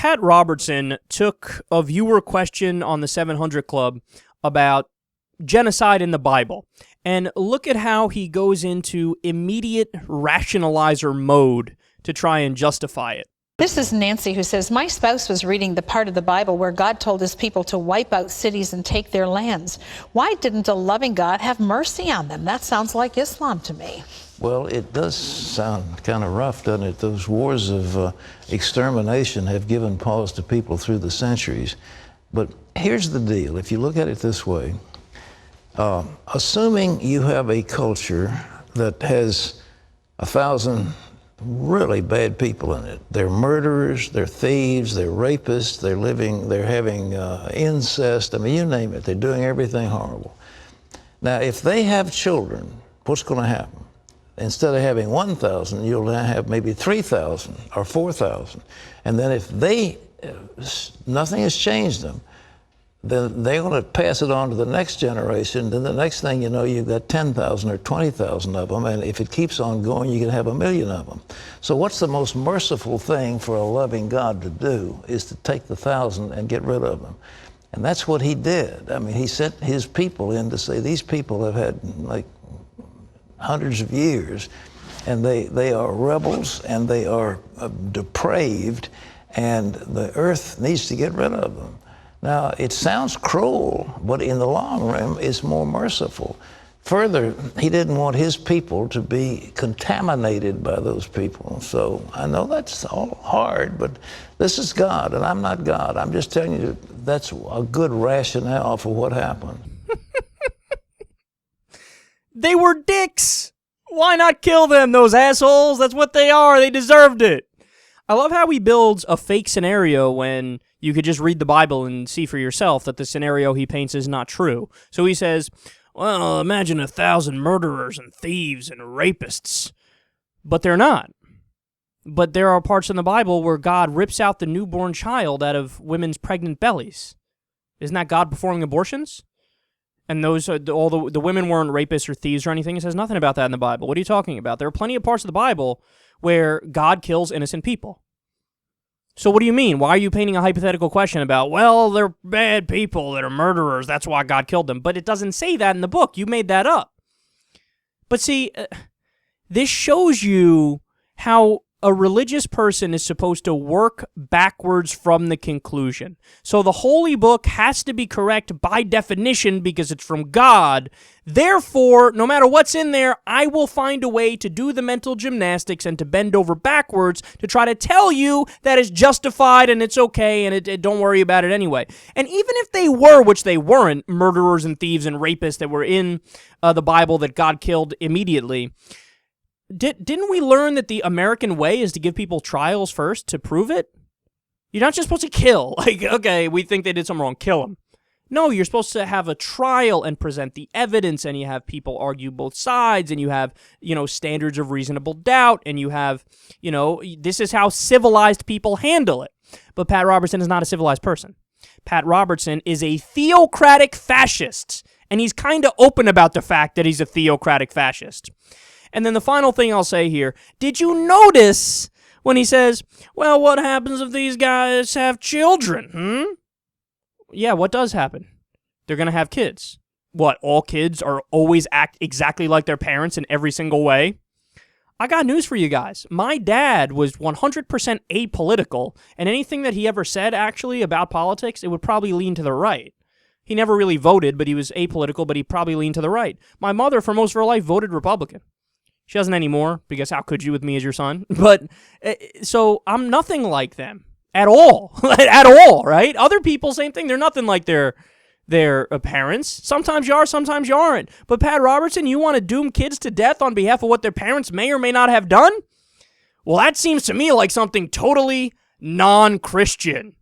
Pat Robertson took a viewer question on the 700 Club about genocide in the Bible. And look at how he goes into immediate rationalizer mode to try and justify it. This is Nancy, who says, my spouse was reading the part of the Bible where God told his people to wipe out cities and take their lands. Why didn't a loving God have mercy on them? That sounds like Islam to me. Well, it does sound kind of rough, doesn't it? Those wars of extermination have given pause to people through the centuries. But here's the deal. If you look at it this way, assuming you have a culture that has 1,000 really bad people in it. They're murderers, they're thieves, they're rapists, they're having incest, I mean, you name it, they're doing everything horrible. Now, if they have children, what's going to happen? Instead of having 1,000, you'll now have maybe 3,000 or 4,000. And then if nothing has changed them, then they're going to pass it on to the next generation. Then the next thing you know, you've got 10,000 or 20,000 of them. And if it keeps on going, you can have 1 million of them. So what's the most merciful thing for a loving God to do is to take the 1,000 and get rid of them. And that's what he did. I mean, he sent his people in to say, these people have had like hundreds of years, and they are rebels, and they are depraved, and the earth needs to get rid of them. Now, it sounds cruel, but in the long run, it's more merciful. Further, he didn't want his people to be contaminated by those people. So I know that's all hard, but this is God, and I'm not God. I'm just telling you that's a good rationale for what happened. They were dicks. Why not kill them, those assholes? That's what they are. They deserved it. I love how he builds a fake scenario when you could just read the Bible and see for yourself that the scenario he paints is not true. So he says, well, imagine 1,000 murderers and thieves and rapists. But they're not. But there are parts in the Bible where God rips out the newborn child out of women's pregnant bellies. Isn't that God performing abortions? And those all the women weren't rapists or thieves or anything. It says nothing about that in the Bible. What are you talking about? There are plenty of parts of the Bible where God kills innocent people. So what do you mean? Why are you painting a hypothetical question about, well, they're bad people, they're murderers, that's why God killed them? But it doesn't say that in the book. You made that up. But see, this shows you how a religious person is supposed to work backwards from the conclusion. So the holy book has to be correct by definition because it's from God. Therefore, no matter what's in there, I will find a way to do the mental gymnastics and to bend over backwards to try to tell you that it's justified and it's okay and don't worry about it anyway. And even if they were, which they weren't, murderers and thieves and rapists that were in the Bible that God killed immediately, Didn't we learn that the American way is to give people trials first to prove it? You're not just supposed to kill. Like, okay, we think they did something wrong, kill them. No, you're supposed to have a trial and present the evidence, and you have people argue both sides, and you have, standards of reasonable doubt, and you have, this is how civilized people handle it. But Pat Robertson is not a civilized person. Pat Robertson is a theocratic fascist, and he's kind of open about the fact that he's a theocratic fascist. And then the final thing I'll say here, did you notice when he says, well, what happens if these guys have children? Yeah, what does happen? They're going to have kids. What, all kids are always act exactly like their parents in every single way? I got news for you guys. My dad was 100% apolitical, and anything that he ever said, actually, about politics, it would probably lean to the right. He never really voted, but he was apolitical, but he probably leaned to the right. My mother, for most of her life, voted Republican. She doesn't anymore, because how could you with me as your son? But, so I'm nothing like them. At all. At all, right? Other people, same thing. They're nothing like their parents. Sometimes you are, sometimes you aren't. But Pat Robertson, you want to doom kids to death on behalf of what their parents may or may not have done? Well, that seems to me like something totally non-Christian.